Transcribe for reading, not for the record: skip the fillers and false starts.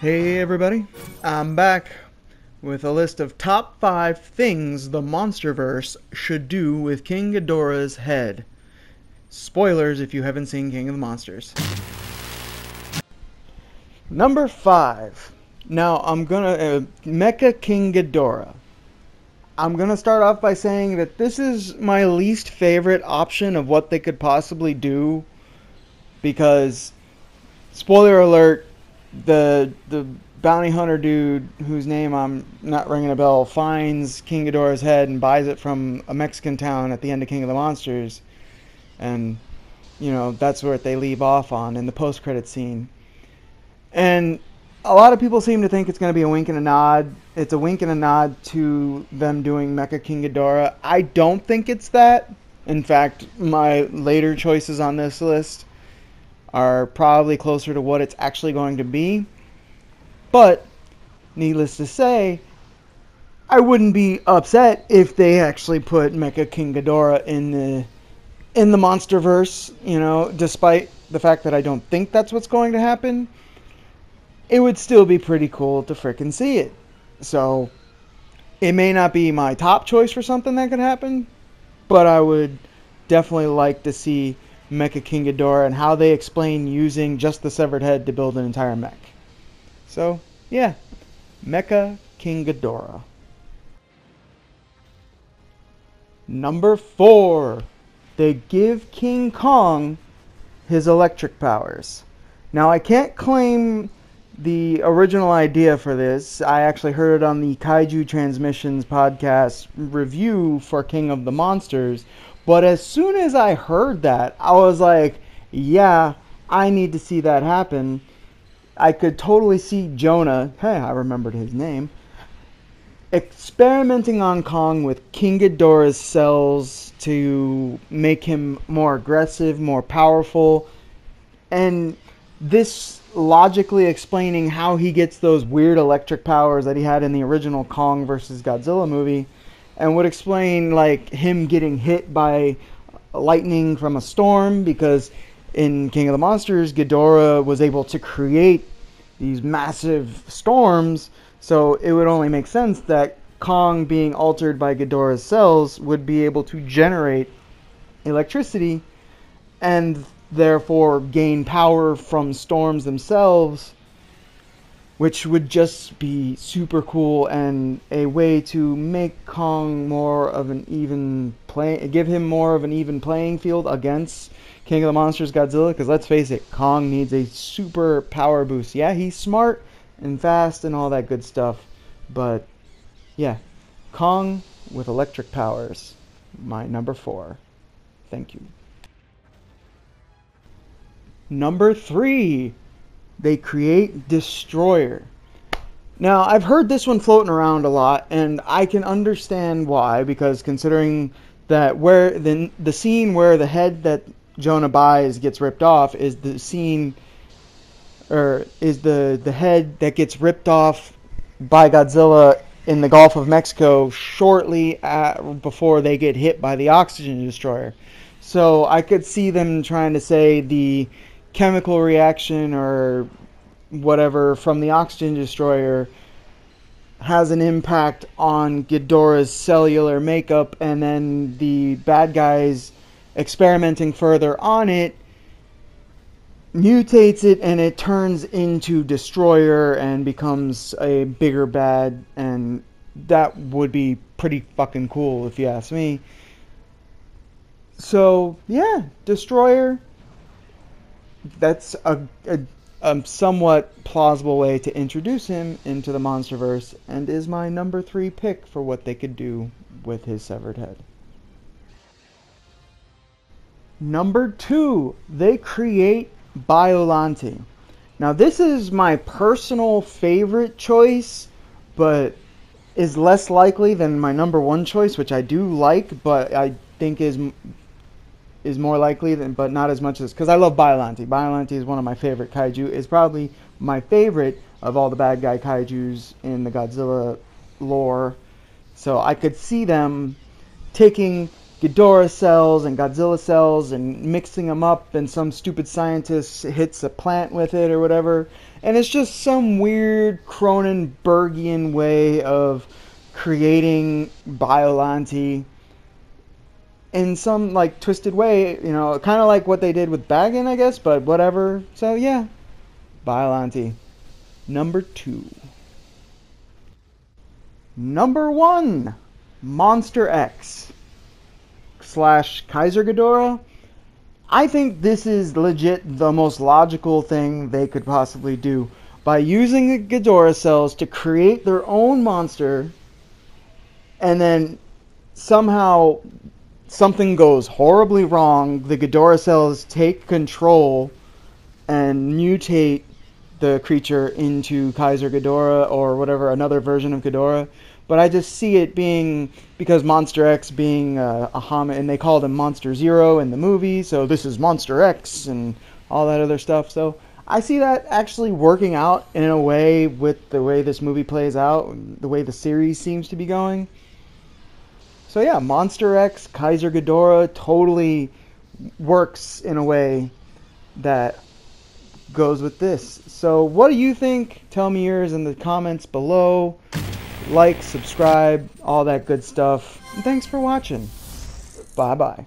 Hey everybody, I'm back with a list of top 5 things the Monsterverse should do with King Ghidorah's head. Spoilers if you haven't seen King of the Monsters. Number 5. Now I'm gonna Mecha King Ghidorah. I'm gonna start off by saying that this is my least favorite option of what they could possibly do, because spoiler alert, the bounty hunter dude, whose name I'm not ringing a bell, finds King Ghidorah's head and buys it from a Mexican town at the end of King of the Monsters, and that's where they leave off on in the post-credit scene. And a lot of people seem to think it's going to be a wink and a nod. It's a wink and a nod to them doing Mecha King Ghidorah. I don't think it's that. In fact, my later choices on this list are probably closer to what it's actually going to be. But, needless to say, I wouldn't be upset if they actually put Mecha King Ghidorah in the Monsterverse, despite the fact that I don't think that's what's going to happen. It would still be pretty cool to frickin' see it. So, it may not be my top choice for something that could happen, but I would definitely like to see Mecha King Ghidorah and how they explain using just the severed head to build an entire mech. So, yeah, Mecha King Ghidorah. Number 4. They give King Kong his electric powers. Now, I can't claim the original idea for this. I actually heard it on the Kaiju Transmissions podcast review for King of the Monsters. But as soon as I heard that, I was like, yeah, I need to see that happen. I could totally see Jonah, hey, I remembered his name, experimenting on Kong with King Ghidorah's cells to make him more aggressive, more powerful, and this logically explaining how he gets those weird electric powers that he had in the original Kong vs. Godzilla movie, and would explain like him getting hit by lightning from a storm, because in King of the Monsters, Ghidorah was able to create these massive storms, so it would only make sense that Kong, being altered by Ghidorah's cells, would be able to generate electricity and therefore gain power from storms themselves, which would just be super cool and a way to make Kong more of an even give him more of an even playing field against King of the Monsters Godzilla, because let's face it, Kong needs a super power boost. Yeah, he's smart and fast and all that good stuff, but yeah, Kong with electric powers, my number 4. Thank you. Number 3. They create Destroyer. Now, I've heard this one floating around a lot, and I can understand why, because considering that where the scene where the head that Jonah buys gets ripped off is the scene, or is the head that gets ripped off by Godzilla in the Gulf of Mexico shortly before they get hit by the oxygen destroyer. So I could see them trying to say the chemical reaction or whatever from the oxygen destroyer has an impact on Ghidorah's cellular makeup, and then the bad guys experimenting further on it mutates it, and it turns into Destroyer and becomes a bigger bad, and that would be pretty fucking cool if you ask me. So yeah, Destroyer, that's a somewhat plausible way to introduce him into the Monsterverse, and is my number 3 pick for what they could do with his severed head. Number 2, they create Biollante. Now, this is my personal favorite choice, but is less likely than my number 1 choice, which I do like, but I think is more likely than, but not as much as, because I love Biollante. Biollante is one of my favorite kaiju. It's probably my favorite of all the bad guy kaijus in the Godzilla lore. So I could see them taking Ghidorah cells and Godzilla cells and mixing them up, and some stupid scientist hits a plant with it or whatever. And it's just some weird Cronenbergian way of creating Biollante in some like twisted way, you know, kind of like what they did with Baggin, I guess, but whatever. So yeah, Biollante. Number 2. Number 1, Monster X / Kaiser Ghidorah. I think this is legit the most logical thing they could possibly do. By using the Ghidorah cells to create their own monster, and then somehow something goes horribly wrong, the Ghidorah cells take control and mutate the creature into Kaiser Ghidorah or whatever, another version of Ghidorah. But I just see it being, because Monster X being a homage, and they called him Monster Zero in the movie, so this is Monster X and all that other stuff. So I see that actually working out in a way with the way this movie plays out, the way the series seems to be going. So yeah, Monster X, Kaiser Ghidorah totally works in a way that goes with this. So what do you think? Tell me yours in the comments below. Like, subscribe, all that good stuff. And thanks for watching. Bye bye.